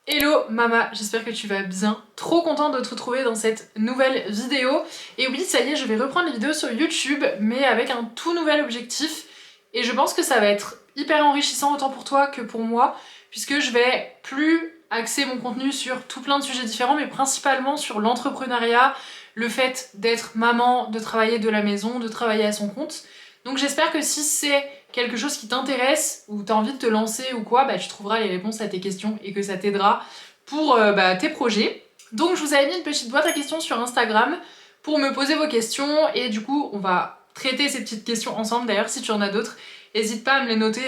Hello Mama, j'espère que tu vas bien. Trop contente de te retrouver dans cette nouvelle vidéo. Et oui, ça y est, je vais reprendre les vidéos sur YouTube, mais avec un tout nouvel objectif. Et je pense que ça va être hyper enrichissant autant pour toi que pour moi, puisque je vais plus axer mon contenu sur tout plein de sujets différents, mais principalement sur l'entrepreneuriat, le fait d'être maman, de travailler de la maison, de travailler à son compte. Donc j'espère que si c'est quelque chose qui t'intéresse ou t'as envie de te lancer ou quoi, bah tu trouveras les réponses à tes questions et que ça t'aidera pour tes projets. Donc je vous avais mis une petite boîte à questions sur Instagram pour me poser vos questions et du coup on va traiter ces petites questions ensemble. D'ailleurs si tu en as d'autres, n'hésite pas à me les noter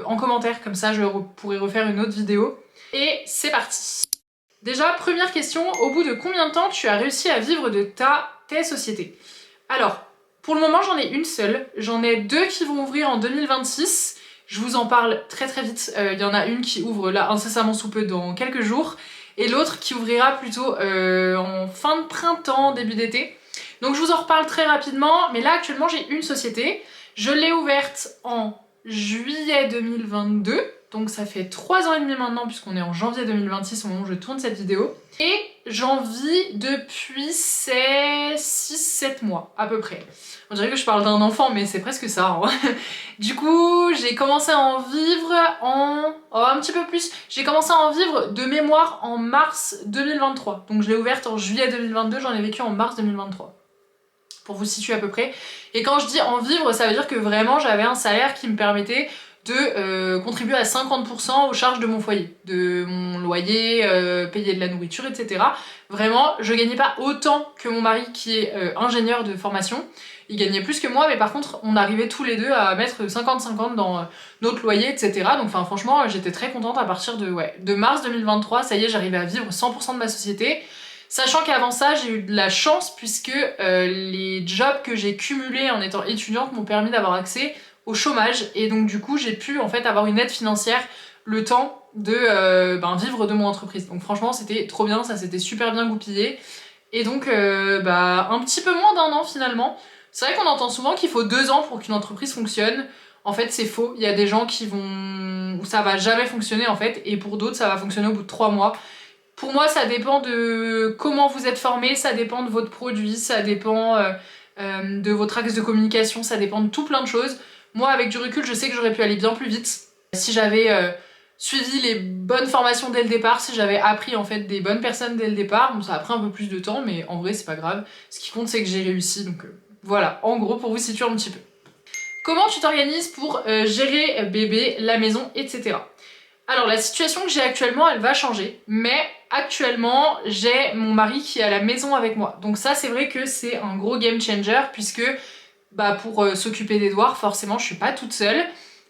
en commentaire, comme ça je pourrai refaire une autre vidéo. Et c'est parti. Déjà, première question, au bout de combien de temps tu as réussi à vivre de tes sociétés? Alors, pour le moment, j'en ai une seule. J'en ai deux qui vont ouvrir en 2026. Je vous en parle très très vite. Il y en a une qui ouvre là incessamment sous peu dans quelques jours. Et l'autre qui ouvrira plutôt en fin de printemps, début d'été. Donc je vous en reparle très rapidement. Mais là, actuellement, j'ai une société. Je l'ai ouverte en juillet 2022. Donc ça fait 3 ans et demi maintenant puisqu'on est en janvier 2026 au moment où je tourne cette vidéo. Et j'en vis depuis 6-7 mois à peu près. On dirait que je parle d'un enfant mais c'est presque ça. Hein. Du coup j'ai commencé à en vivre en... Oh, un petit peu plus. J'ai commencé à en vivre de mémoire en mars 2023. Donc je l'ai ouverte en juillet 2022, j'en ai vécu en mars 2023. Pour vous situer à peu près. Et quand je dis en vivre, ça veut dire que vraiment j'avais un salaire qui me permettait de contribuer à 50% aux charges de mon foyer, de mon loyer, payer de la nourriture, etc. Vraiment, je gagnais pas autant que mon mari qui est ingénieur de formation. Il gagnait plus que moi, mais par contre, on arrivait tous les deux à mettre 50-50 dans notre loyer, etc. Donc enfin, franchement, j'étais très contente à partir de mars 2023. Ça y est, j'arrivais à vivre 100% de ma société. Sachant qu'avant ça, j'ai eu de la chance puisque les jobs que j'ai cumulés en étant étudiante m'ont permis d'avoir accès au chômage et donc du coup j'ai pu en fait avoir une aide financière le temps de vivre de mon entreprise. Donc franchement c'était trop bien, ça s'était super bien goupillé et donc un petit peu moins d'1 an finalement. C'est vrai qu'on entend souvent qu'il faut 2 ans pour qu'une entreprise fonctionne. En fait c'est faux, il y a des gens où ça va jamais fonctionner en fait et pour d'autres ça va fonctionner au bout de 3 mois. Pour moi ça dépend de comment vous êtes formé, ça dépend de votre produit, ça dépend de votre axe de communication, ça dépend de tout plein de choses. Moi, avec du recul, je sais que j'aurais pu aller bien plus vite si j'avais suivi les bonnes formations dès le départ, si j'avais appris en fait des bonnes personnes dès le départ. Bon, ça a pris un peu plus de temps, mais en vrai, c'est pas grave. Ce qui compte, c'est que j'ai réussi, donc voilà, en gros, pour vous situer un petit peu. Comment tu t'organises pour gérer bébé, la maison, etc. Alors, la situation que j'ai actuellement, elle va changer, mais actuellement, j'ai mon mari qui est à la maison avec moi. Donc ça, c'est vrai que c'est un gros game changer, puisque pour s'occuper d'Edouard, forcément, je suis pas toute seule.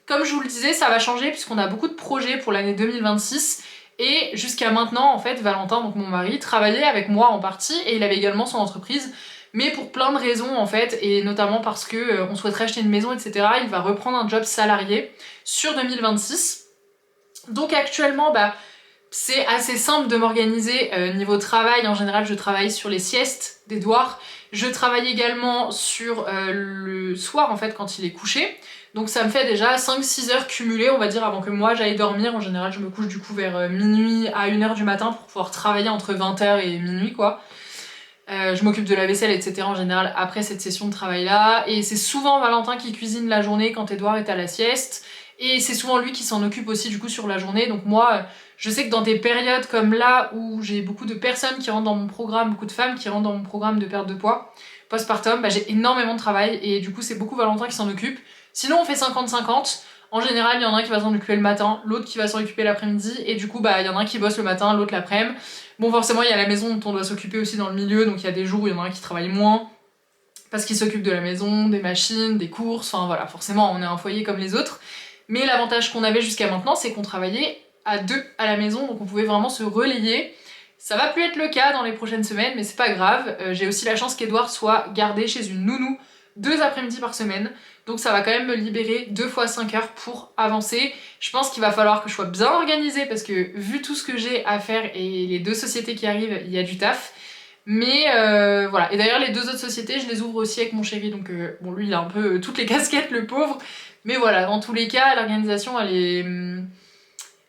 Comme je vous le disais, ça va changer puisqu'on a beaucoup de projets pour l'année 2026. Et jusqu'à maintenant, en fait, Valentin, donc mon mari, travaillait avec moi en partie et il avait également son entreprise. Mais pour plein de raisons, en fait, et notamment parce que on souhaiterait acheter une maison, etc., il va reprendre un job salarié sur 2026. Donc actuellement, c'est assez simple de m'organiser niveau travail. En général, je travaille sur les siestes d'Edouard. Je travaille également sur le soir, en fait, quand il est couché. Donc ça me fait déjà 5-6 heures cumulées, on va dire, avant que moi j'aille dormir. En général, je me couche du coup vers minuit à 1h du matin pour pouvoir travailler entre 20h et minuit, quoi. Je m'occupe de la vaisselle, etc. en général après cette session de travail-là. Et c'est souvent Valentin qui cuisine la journée quand Edouard est à la sieste. Et c'est souvent lui qui s'en occupe aussi du coup sur la journée. Donc moi, je sais que dans des périodes comme là où j'ai beaucoup de personnes qui rentrent dans mon programme, beaucoup de femmes qui rentrent dans mon programme de perte de poids postpartum, j'ai énormément de travail et du coup c'est beaucoup Valentin qui s'en occupe. Sinon on fait 50-50. En général, il y en a un qui va s'en occuper le matin, l'autre qui va s'en occuper l'après-midi, et du coup, il y en a un qui bosse le matin, l'autre l'après-midi. Bon, forcément, il y a la maison dont on doit s'occuper aussi dans le milieu, donc il y a des jours où il y en a un qui travaille moins, parce qu'il s'occupe de la maison, des machines, des courses, enfin voilà, forcément, on est un foyer comme les autres. Mais l'avantage qu'on avait jusqu'à maintenant, c'est qu'on travaillait à 2 à la maison, donc on pouvait vraiment se relayer. Ça va plus être le cas dans les prochaines semaines, mais c'est pas grave. J'ai aussi la chance qu'Edouard soit gardé chez une nounou 2 après-midi par semaine, donc ça va quand même me libérer 2 fois 5 heures pour avancer. Je pense qu'il va falloir que je sois bien organisée parce que vu tout ce que j'ai à faire et les 2 sociétés qui arrivent, il y a du taf. Mais voilà, et d'ailleurs les 2 autres sociétés, je les ouvre aussi avec mon chéri, donc bon lui il a un peu toutes les casquettes le pauvre, mais voilà, dans tous les cas l'organisation elle est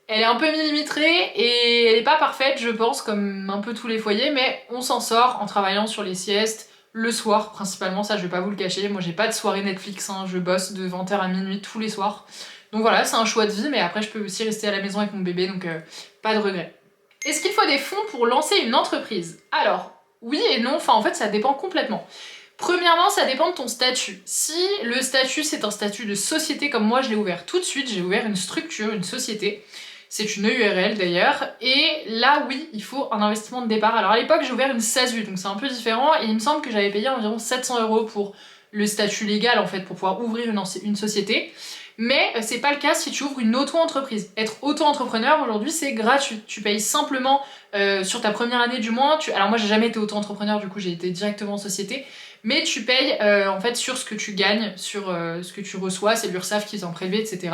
Elle est un peu millimétrée et elle est pas parfaite, je pense, comme un peu tous les foyers, mais on s'en sort en travaillant sur les siestes, le soir principalement, ça je vais pas vous le cacher. Moi j'ai pas de soirée Netflix, hein, je bosse de 20h à minuit tous les soirs. Donc voilà, c'est un choix de vie, mais après je peux aussi rester à la maison avec mon bébé, donc pas de regret. Est-ce qu'il faut des fonds pour lancer une entreprise? Alors, oui et non, enfin en fait ça dépend complètement. Premièrement, ça dépend de ton statut. Si le statut c'est un statut de société comme moi je l'ai ouvert tout de suite, j'ai ouvert une structure, une société, c'est une EURL d'ailleurs, et là oui, il faut un investissement de départ. Alors à l'époque j'ai ouvert une SASU, donc c'est un peu différent, et il me semble que j'avais payé environ 700 € pour le statut légal en fait, pour pouvoir ouvrir une société. Mais c'est pas le cas si tu ouvres une auto-entreprise. Être auto-entrepreneur aujourd'hui c'est gratuit. Tu payes simplement sur ta première année du moins. Alors moi j'ai jamais été auto-entrepreneur, du coup j'ai été directement en société. Mais tu payes en fait sur ce que tu gagnes, sur ce que tu reçois, c'est l'URSSAF qui t'en prélevé, etc.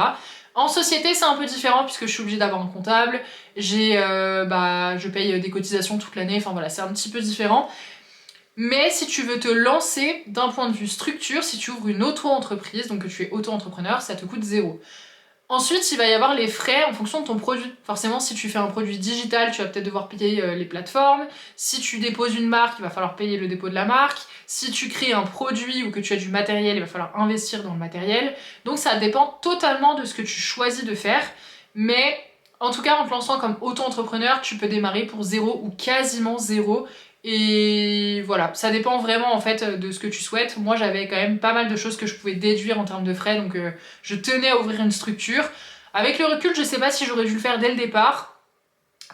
En société c'est un peu différent puisque je suis obligée d'avoir un comptable, je paye des cotisations toute l'année, enfin voilà, c'est un petit peu différent. Mais si tu veux te lancer d'un point de vue structure, si tu ouvres une auto-entreprise, donc que tu es auto-entrepreneur, ça te coûte 0. Ensuite, il va y avoir les frais en fonction de ton produit. Forcément, si tu fais un produit digital, tu vas peut-être devoir payer les plateformes. Si tu déposes une marque, il va falloir payer le dépôt de la marque. Si tu crées un produit ou que tu as du matériel, il va falloir investir dans le matériel. Donc ça dépend totalement de ce que tu choisis de faire. Mais en tout cas, en te lançant comme auto-entrepreneur, tu peux démarrer pour 0 ou quasiment 0. Et voilà, ça dépend vraiment en fait de ce que tu souhaites. Moi j'avais quand même pas mal de choses que je pouvais déduire en termes de frais, donc je tenais à ouvrir une structure. Avec le recul, je sais pas si j'aurais dû le faire dès le départ,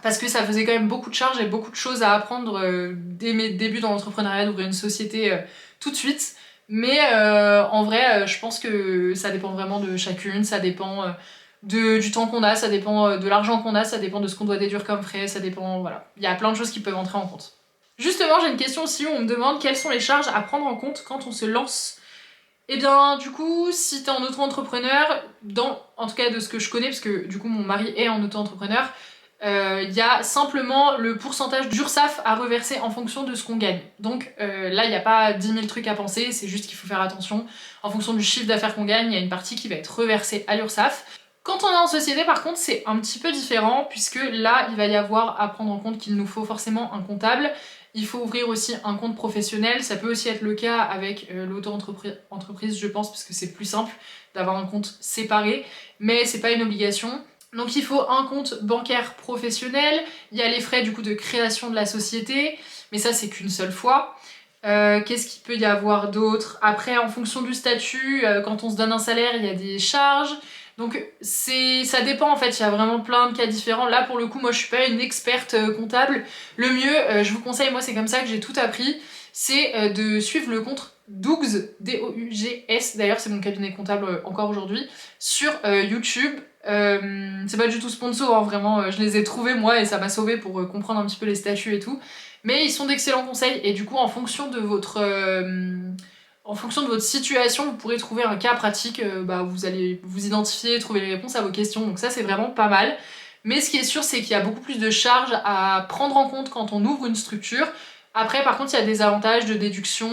parce que ça faisait quand même beaucoup de charges et beaucoup de choses à apprendre dès mes débuts dans l'entrepreneuriat, d'ouvrir une société tout de suite. Mais en vrai, je pense que ça dépend vraiment de chacune, ça dépend du temps qu'on a, ça dépend de l'argent qu'on a, ça dépend de ce qu'on doit déduire comme frais, ça dépend, voilà. Il y a plein de choses qui peuvent entrer en compte. Justement, j'ai une question aussi où on me demande quelles sont les charges à prendre en compte quand on se lance. Eh bien, du coup, si t'es en auto-entrepreneur, en tout cas de ce que je connais, parce que du coup mon mari est en auto-entrepreneur, il y a simplement le pourcentage d'URSSAF à reverser en fonction de ce qu'on gagne. Donc là, il n'y a pas 10 000 trucs à penser, c'est juste qu'il faut faire attention. En fonction du chiffre d'affaires qu'on gagne, il y a une partie qui va être reversée à l'URSSAF. Quand on est en société, par contre, c'est un petit peu différent, puisque là, il va y avoir à prendre en compte qu'il nous faut forcément un comptable. Il faut ouvrir aussi un compte professionnel, ça peut aussi être le cas avec l'auto-entreprise, je pense, parce que c'est plus simple d'avoir un compte séparé, mais c'est pas une obligation. Donc il faut un compte bancaire professionnel, il y a les frais du coup de création de la société, mais ça c'est qu'une seule fois. Qu'est-ce qu'il peut y avoir d'autre? Après, en fonction du statut, quand on se donne un salaire, il y a des charges. Donc ça dépend en fait, il y a vraiment plein de cas différents. Là pour le coup, moi je suis pas une experte comptable. Le mieux, je vous conseille, moi c'est comme ça que j'ai tout appris, c'est de suivre le compte Dougs, D-O-U-G-S, d'ailleurs c'est mon cabinet comptable encore aujourd'hui, sur YouTube. C'est pas du tout sponsor, hein, vraiment, je les ai trouvés moi et ça m'a sauvé pour comprendre un petit peu les statuts et tout. Mais ils sont d'excellents conseils et du coup en fonction de votre situation, vous pourrez trouver un cas pratique, vous allez vous identifier, trouver les réponses à vos questions, donc ça c'est vraiment pas mal. Mais ce qui est sûr, c'est qu'il y a beaucoup plus de charges à prendre en compte quand on ouvre une structure. Après, par contre, il y a des avantages de déduction,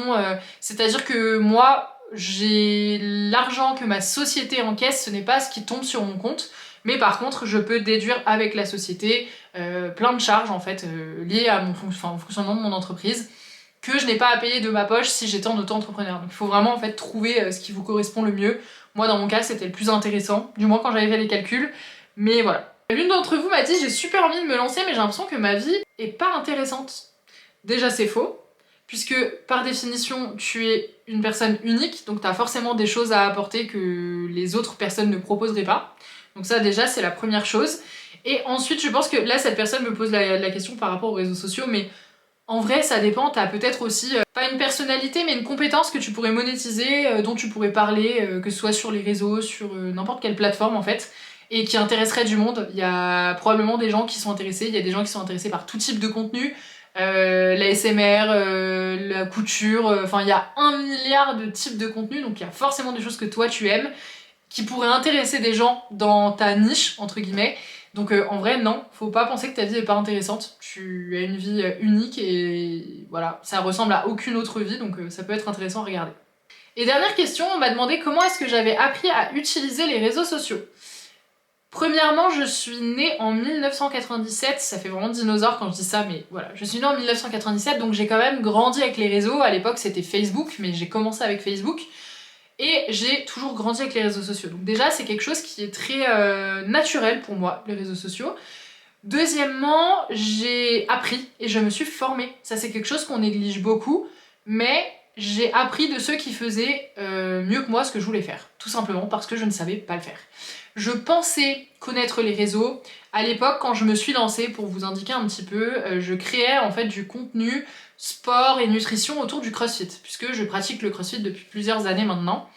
c'est-à-dire que moi, j'ai l'argent que ma société encaisse, ce n'est pas ce qui tombe sur mon compte, mais par contre, je peux déduire avec la société plein de charges en fait liées à au fonctionnement de mon entreprise, que je n'ai pas à payer de ma poche si j'étais en auto-entrepreneur. Donc il faut vraiment en fait trouver ce qui vous correspond le mieux. Moi dans mon cas c'était le plus intéressant, du moins quand j'avais fait les calculs, mais voilà. L'une d'entre vous m'a dit j'ai super envie de me lancer mais j'ai l'impression que ma vie est pas intéressante. Déjà c'est faux, puisque par définition tu es une personne unique, donc t'as forcément des choses à apporter que les autres personnes ne proposeraient pas. Donc ça déjà c'est la première chose. Et ensuite je pense que là cette personne me pose la question par rapport aux réseaux sociaux, mais en vrai, ça dépend, t'as peut-être aussi, pas une personnalité, mais une compétence que tu pourrais monétiser, dont tu pourrais parler, que ce soit sur les réseaux, sur n'importe quelle plateforme en fait, et qui intéresserait du monde. Il y a probablement des gens qui sont intéressés, il y a des gens qui sont intéressés par tout type de contenu, la SMR, la couture, enfin il y a 1 milliard de types de contenus, donc il y a forcément des choses que toi tu aimes, qui pourraient intéresser des gens dans ta niche, entre guillemets. Donc en vrai, non, faut pas penser que ta vie est pas intéressante. Tu as une vie unique et voilà, ça ressemble à aucune autre vie, donc ça peut être intéressant à regarder. Et dernière question, on m'a demandé comment est-ce que j'avais appris à utiliser les réseaux sociaux. Premièrement, je suis née en 1997, ça fait vraiment dinosaure quand je dis ça, mais voilà, je suis née en 1997, donc j'ai quand même grandi avec les réseaux. À l'époque, c'était Facebook, mais j'ai commencé avec Facebook. Et j'ai toujours grandi avec les réseaux sociaux. Donc déjà, c'est quelque chose qui est très naturel pour moi, les réseaux sociaux. Deuxièmement, j'ai appris et je me suis formée. Ça, c'est quelque chose qu'on néglige beaucoup, mais j'ai appris de ceux qui faisaient mieux que moi ce que je voulais faire. Tout simplement parce que je ne savais pas le faire. Je pensais connaître les réseaux. À l'époque, quand je me suis lancée, pour vous indiquer un petit peu, je créais en fait du contenu sport et nutrition autour du CrossFit, puisque je pratique le CrossFit depuis plusieurs années maintenant.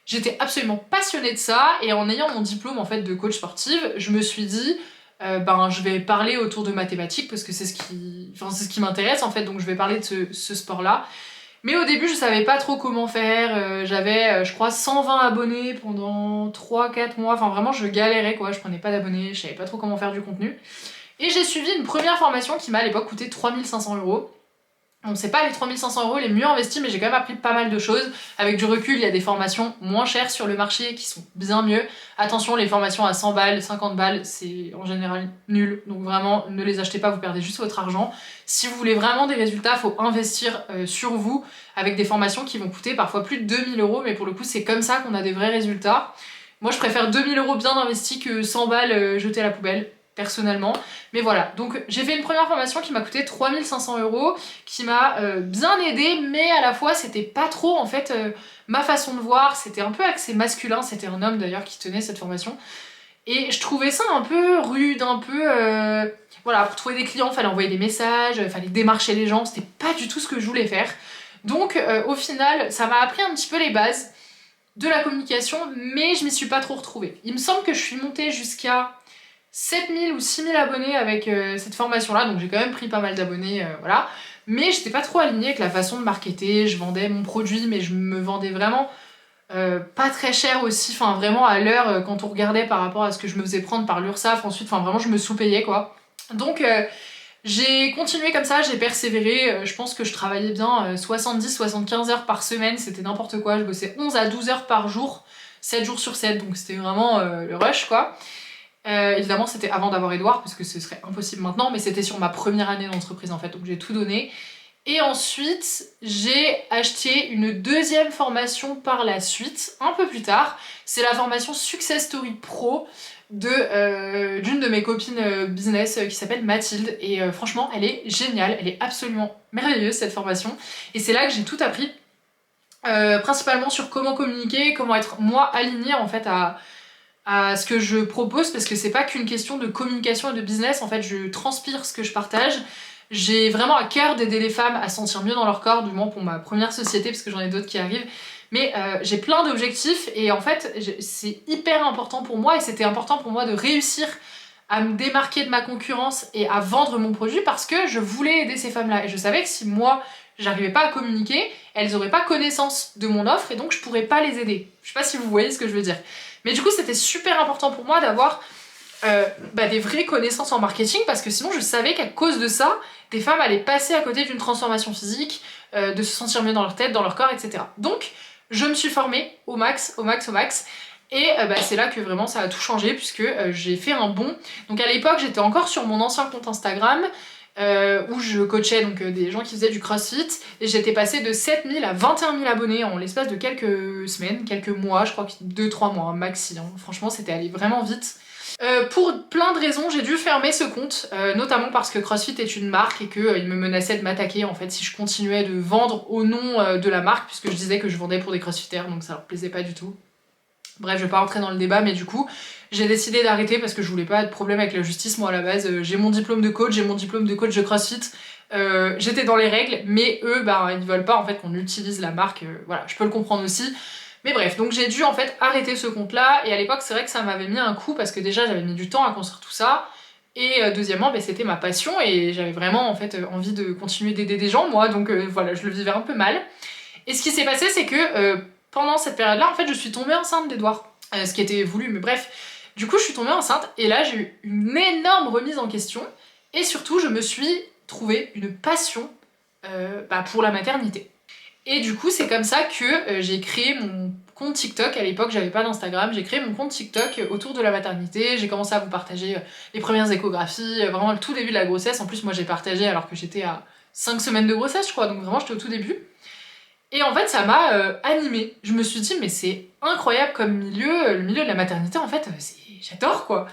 J'étais absolument passionnée de ça, et en ayant mon diplôme en fait de coach sportive, je me suis dit je vais parler autour de mathématiques parce que c'est ce qui m'intéresse en fait, donc je vais parler de ce sport-là. Mais au début, je savais pas trop comment faire. J'avais, je crois, 120 abonnés pendant 3-4 mois. Enfin, vraiment, je galérais quoi. Je prenais pas d'abonnés, je savais pas trop comment faire du contenu. Et j'ai suivi une première formation qui m'a à l'époque coûté 3 500 €. Donc c'est pas les 3 500 € les mieux investis, mais j'ai quand même appris pas mal de choses. Avec du recul, il y a des formations moins chères sur le marché qui sont bien mieux. Attention, les formations à 100 balles, 50 balles, c'est en général nul. Donc vraiment, ne les achetez pas, vous perdez juste votre argent. Si vous voulez vraiment des résultats, faut investir sur vous avec des formations qui vont coûter parfois plus de 2000 €, mais pour le coup, c'est comme ça qu'on a des vrais résultats. Moi, je préfère 2000 € bien investis que 100 balles jetées à la poubelle, personnellement. Mais voilà, donc j'ai fait une première formation qui m'a coûté 3500 €, qui m'a bien aidée, mais à la fois c'était pas trop en fait ma façon de voir, c'était un peu axé masculin, c'était un homme d'ailleurs qui tenait cette formation, et je trouvais ça un peu rude, un peu... Voilà, pour trouver des clients, fallait envoyer des messages, fallait démarcher les gens, c'était pas du tout ce que je voulais faire. Donc au final, ça m'a appris un petit peu les bases de la communication, mais je m'y suis pas trop retrouvée. Il me semble que je suis montée jusqu'à 7000 ou 6000 abonnés avec cette formation-là, donc j'ai quand même pris pas mal d'abonnés, voilà. Mais j'étais pas trop alignée avec la façon de marketer, je vendais mon produit, mais je me vendais vraiment pas très cher aussi, enfin vraiment à l'heure, quand on regardait par rapport à ce que je me faisais prendre par l'URSSAF ensuite, enfin vraiment je me sous-payais quoi. Donc j'ai continué comme ça, j'ai persévéré, je pense que je travaillais bien 70-75 heures par semaine, c'était n'importe quoi, je bossais 11 à 12 heures par jour, 7 jours sur 7, donc c'était vraiment le rush quoi. Évidemment c'était avant d'avoir Edouard parce que ce serait impossible maintenant, mais c'était sur ma première année d'entreprise en fait, donc j'ai tout donné. Et ensuite j'ai acheté une deuxième formation par la suite, un peu plus tard. C'est la formation Success Story Pro d'une de mes copines business qui s'appelle Mathilde, et franchement elle est géniale, elle est absolument merveilleuse cette formation, et c'est là que j'ai tout appris, principalement sur comment communiquer, comment être moi alignée en fait à ce que je propose, parce que c'est pas qu'une question de communication et de business, en fait je transpire ce que je partage. J'ai vraiment à cœur d'aider les femmes à se sentir mieux dans leur corps, du moins pour ma première société, parce que j'en ai d'autres qui arrivent. Mais j'ai plein d'objectifs, et en fait c'est hyper important pour moi, et c'était important pour moi de réussir à me démarquer de ma concurrence et à vendre mon produit, parce que je voulais aider ces femmes-là. Et je savais que si moi j'arrivais pas à communiquer, elles auraient pas connaissance de mon offre, et donc je pourrais pas les aider. Je sais pas si vous voyez ce que je veux dire. Mais du coup, c'était super important pour moi d'avoir des vraies connaissances en marketing, parce que sinon je savais qu'à cause de ça, des femmes allaient passer à côté d'une transformation physique, de se sentir mieux dans leur tête, dans leur corps, etc. Donc je me suis formée au max, au max, au max. Et c'est là que vraiment ça a tout changé, puisque j'ai fait un bond. Donc à l'époque, j'étais encore sur mon ancien compte Instagram, où je coachais donc des gens qui faisaient du CrossFit, et j'étais passée de 7000 à 21 000 abonnés en l'espace de quelques semaines, quelques mois, je crois que 2-3 mois maxi, hein. Franchement c'était allé vraiment vite. Pour plein de raisons, j'ai dû fermer ce compte, notamment parce que CrossFit est une marque et qu'il me menaçait de m'attaquer en fait si je continuais de vendre au nom de la marque, puisque je disais que je vendais pour des crossfitters, donc ça leur plaisait pas du tout. Bref, je vais pas rentrer dans le débat, mais du coup, j'ai décidé d'arrêter parce que je voulais pas de problème avec la justice. Moi, à la base, j'ai mon diplôme de coach, j'ai mon diplôme de coach de CrossFit. J'étais dans les règles, mais eux, ils veulent pas en fait qu'on utilise la marque. Voilà, je peux le comprendre aussi. Mais bref, donc j'ai dû en fait arrêter ce compte-là. Et à l'époque, c'est vrai que ça m'avait mis un coup parce que déjà, j'avais mis du temps à construire tout ça. Et deuxièmement, c'était ma passion et j'avais vraiment en fait envie de continuer d'aider des gens, moi. Donc voilà, je le vivais un peu mal. Et ce qui s'est passé, c'est que pendant cette période-là, en fait, je suis tombée enceinte d'Edouard. Ce qui était voulu, mais bref. Du coup, je suis tombée enceinte, et là, j'ai eu une énorme remise en question. Et surtout, je me suis trouvé une passion pour la maternité. Et du coup, c'est comme ça que j'ai créé mon compte TikTok. À l'époque, j'avais pas d'Instagram. J'ai créé mon compte TikTok autour de la maternité. J'ai commencé à vous partager les premières échographies, vraiment le tout début de la grossesse. En plus, moi, j'ai partagé alors que j'étais à 5 semaines de grossesse, je crois. Donc vraiment, j'étais au tout début. Et en fait, ça m'a animée. Je me suis dit, mais c'est incroyable comme milieu. Le milieu de la maternité, en fait, j'adore, quoi.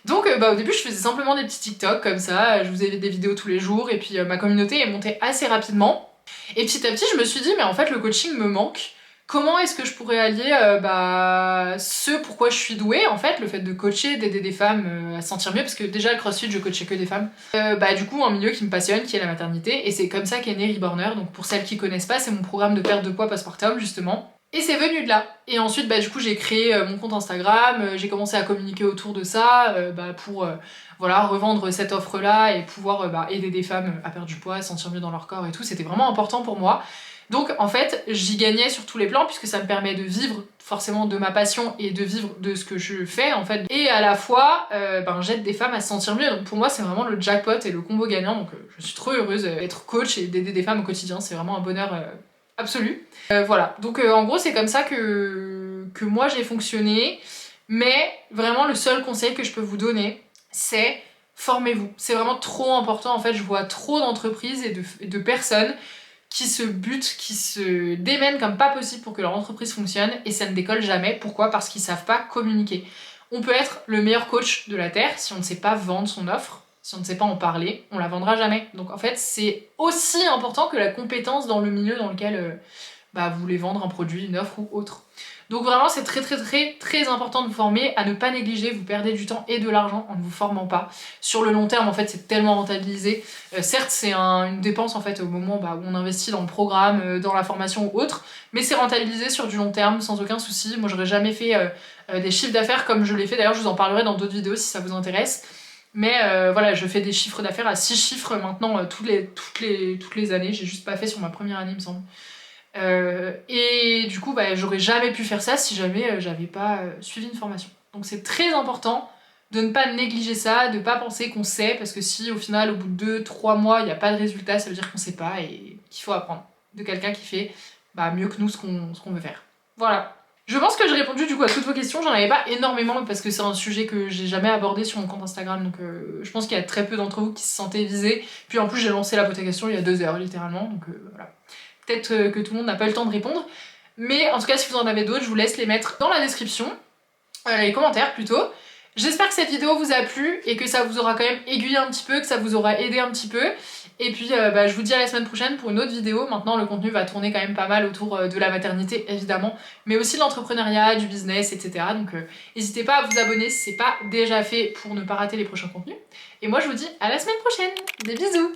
Donc au début, je faisais simplement des petits TikTok comme ça. Je vous ai des vidéos tous les jours. Et puis ma communauté est montée assez rapidement. Et petit à petit, je me suis dit, mais en fait, le coaching me manque. Comment est-ce que je pourrais allier ce pourquoi je suis douée, en fait, le fait de coacher, d'aider des femmes à se sentir mieux, parce que déjà, le CrossFit, je coachais que des femmes. Du coup, un milieu qui me passionne, qui est la maternité, et c'est comme ça qu'est né Reborner. Donc pour celles qui connaissent pas, c'est mon programme de perte de poids postpartum, justement. Et c'est venu de là. Et ensuite, du coup, j'ai créé mon compte Instagram, j'ai commencé à communiquer autour de ça, pour voilà, revendre cette offre-là et pouvoir aider des femmes à perdre du poids, à se sentir mieux dans leur corps et tout. C'était vraiment important pour moi. Donc en fait, j'y gagnais sur tous les plans puisque ça me permet de vivre forcément de ma passion et de vivre de ce que je fais en fait. Et à la fois, j'aide des femmes à se sentir mieux. Donc pour moi, c'est vraiment le jackpot et le combo gagnant. Donc je suis trop heureuse d'être coach et d'aider des femmes au quotidien. C'est vraiment un bonheur absolu. Voilà. Donc en gros, c'est comme ça que moi j'ai fonctionné. Mais vraiment, le seul conseil que je peux vous donner, c'est formez-vous. C'est vraiment trop important. En fait, je vois trop d'entreprises et de personnes qui se butent, qui se démènent comme pas possible pour que leur entreprise fonctionne et ça ne décolle jamais. Pourquoi ? Parce qu'ils savent pas communiquer. On peut être le meilleur coach de la Terre, si on ne sait pas vendre son offre, si on ne sait pas en parler, on la vendra jamais. Donc en fait, c'est aussi important que la compétence dans le milieu dans lequel vous voulez vendre un produit, une offre ou autre. Donc vraiment, c'est très très très très important de vous former, à ne pas négliger, vous perdez du temps et de l'argent en ne vous formant pas. Sur le long terme, en fait, c'est tellement rentabilisé. Certes, c'est une dépense en fait au moment où on investit dans le programme, dans la formation ou autre, mais c'est rentabilisé sur du long terme sans aucun souci. Moi, j'aurais jamais fait des chiffres d'affaires comme je l'ai fait. D'ailleurs, je vous en parlerai dans d'autres vidéos si ça vous intéresse. Mais voilà, je fais des chiffres d'affaires à 6 chiffres maintenant toutes les années. J'ai juste pas fait sur ma première année, il me semble. Et du coup, j'aurais jamais pu faire ça si jamais j'avais pas suivi une formation. Donc c'est très important de ne pas négliger ça, de pas penser qu'on sait, parce que si au final, au bout de 2-3 mois, il n'y a pas de résultat, ça veut dire qu'on sait pas et qu'il faut apprendre de quelqu'un qui fait mieux que nous ce qu'on veut faire. Voilà. Je pense que j'ai répondu du coup à toutes vos questions, j'en avais pas énormément parce que c'est un sujet que j'ai jamais abordé sur mon compte Instagram, donc je pense qu'il y a très peu d'entre vous qui se sentaient visés. Puis en plus j'ai lancé la boîte à questions il y a 2 heures littéralement, donc voilà. Peut-être que tout le monde n'a pas eu le temps de répondre, mais en tout cas si vous en avez d'autres, je vous laisse les mettre dans la description, les commentaires plutôt. J'espère que cette vidéo vous a plu et que ça vous aura quand même aiguillé un petit peu, que ça vous aura aidé un petit peu. Et puis je vous dis à la semaine prochaine pour une autre vidéo. Maintenant le contenu va tourner quand même pas mal autour de la maternité évidemment, mais aussi de l'entrepreneuriat, du business, etc. Donc n'hésitez pas à vous abonner si c'est pas déjà fait pour ne pas rater les prochains contenus. Et moi je vous dis à la semaine prochaine. Des bisous!